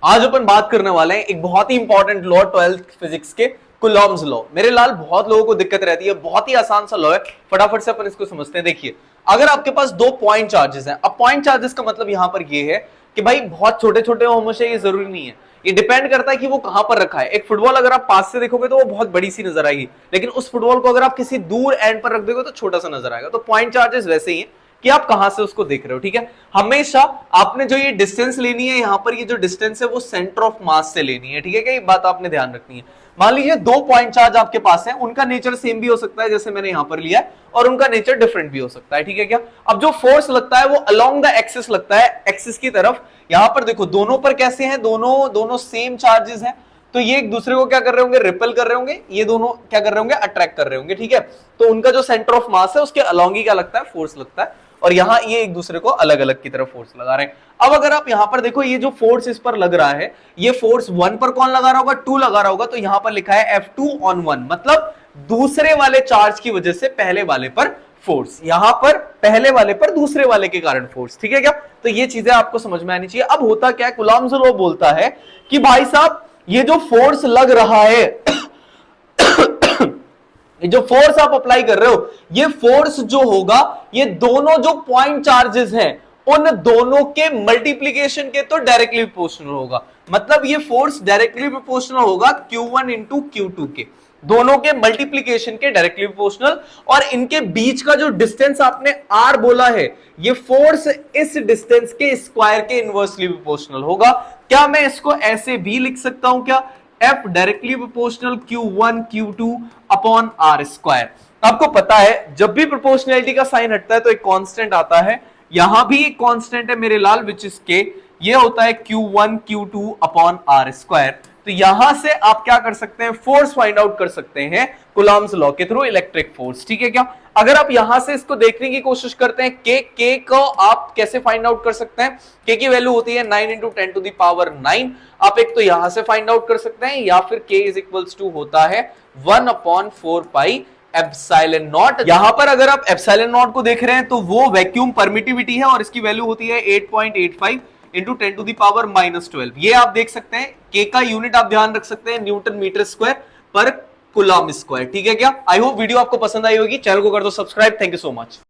आज अपन बात करने वाले हैं एक बहुत ही इंपॉर्टेंट लॉ 12th फिजिक्स के, कुलॉम्स लॉ। मेरे लाल बहुत लोगों को दिक्कत रहती है, बहुत ही आसान सा लॉ है, फटाफट से अपन इसको समझते हैं। देखिए, अगर आपके पास दो पॉइंट चार्जेस हैं, अब पॉइंट चार्जेस का मतलब यहां पर ये है कि भाई बहुत छोटे छोटे हो हमेशा, ये जरूरी नहीं है, ये डिपेंड करता है कि वो कहां पर रखा है। एक फुटबॉल अगर आप पास से देखोगे तो वो बहुत बड़ी सी नजर आएगी, लेकिन उस फुटबॉल को अगर आप किसी दूर एंड पर रख दोगे तो छोटा सा नजर आएगा। तो पॉइंट चार्जेस वैसे ही है कि आप कहां से उसको देख रहे हो। ठीक है, हमेशा आपने जो ये डिस्टेंस लेनी है, यहां पर ये जो डिस्टेंस है वो सेंटर ऑफ मास से लेनी है। ठीक है, ये बात आपने ध्यान रखनी है। मान लीजिए दो पॉइंट चार्ज आपके पास है, उनका नेचर सेम भी हो सकता है जैसे मैंने यहां पर लिया है, और उनका नेचर डिफरेंट भी हो सकता है। ठीक है क्या, अब जो फोर्स लगता है वो अलोंग द एक्सिस लगता है, एक्सिस की तरफ। यहां पर देखो दोनों पर कैसे हैं, दोनों सेम चार्जेस हैं, तो ये एक दूसरे को क्या कर रहे होंगे, रिपेल कर रहे होंगे, ये दोनों क्या कर रहे होंगे, अट्रैक्ट कर रहे होंगे। ठीक है, तो उनका जो सेंटर ऑफ मास है उसके अलोंग ही क्या लगता है, फोर्स लगता है, और यहां ये एक दूसरे को अलग अलग की तरफ फोर्स लगा रहे हैं। अब अगर आप यहां पर देखो, ये जो फोर्स इस पर लग रहा है, ये फोर्स 1 पर कौन लगा रहा होगा, 2 लगा रहा होगा, तो यहां पर लिखा है F2 on 1, मतलब दूसरे वाले चार्ज की वजह से पहले वाले पर फोर्स, यहां पर पहले वाले पर दूसरे वाले के कारण फोर्स। ठीक है क्या, तो ये चीजें आपको समझ में आनी चाहिए। अब होता क्या है, कूलॉम्स लॉ बोलता है कि भाई साहब ये जो फोर्स लग रहा है ये जो फोर्स आप अप्लाई कर रहे हो, ये फोर्स जो होगा, ये दोनों जो पॉइंट चार्जेस हैं उन दोनों के मल्टीप्लीकेशन के तो डायरेक्टली प्रोपोर्शनल होगा। मतलब ये फोर्स डायरेक्टली प्रोपोर्शनल होगा Q1 इंटू Q2 के, दोनों के मल्टीप्लीकेशन के डायरेक्टली प्रोपोर्शनल। और इनके बीच का जो डिस्टेंस आपने R बोला है, ये फोर्स इस डिस्टेंस के स्क्वायर के इनवर्सली प्रोपोर्शनल होगा। क्या मैं इसको ऐसे भी लिख सकता हूं क्या, F directly proportional Q1 Q2 upon R square. आपको पता है जब भी प्रोपोर्शनैलिटी का साइन हटता है तो एक कांस्टेंट आता है, यहां भी एक कांस्टेंट है मेरे लाल, विच इज के, ये होता है Q1 Q2 upon R square. तो यहां से आप क्या कर सकते हैं, फोर्स फाइंड आउट कर सकते हैं कूलॉम्स लॉ के थ्रू, इलेक्ट्रिक फोर्स। ठीक है क्या, अगर आप यहां से इसको देखने की कोशिश करते हैं, के को आप कैसे फाइंड आउट कर सकते हैं, के की वैल्यू होती है 9 इंटू 10 टू द पावर 9। आप एक तो यहां से फाइंड आउट कर सकते हैं, या फिर के इज इक्वल्स टू होता है 1 अपॉन 4 पाई एप्सिलॉन नॉट। यहां पर अगर आप एप्सिलॉन नॉट को देख रहे हैं तो वो वैक्यूम परमिटिविटी है, और इसकी वैल्यू होती है 8.85 इंटू 10 टू द पावर -12। ये आप देख सकते हैं, के का यूनिट आप ध्यान रख सकते हैं न्यूटन मीटर स्क्वायर पर कूलॉम स्क्वायर। ठीक है क्या, आई होप वीडियो आपको पसंद आई होगी, चैनल को कर दो subscribe. Thank you so much.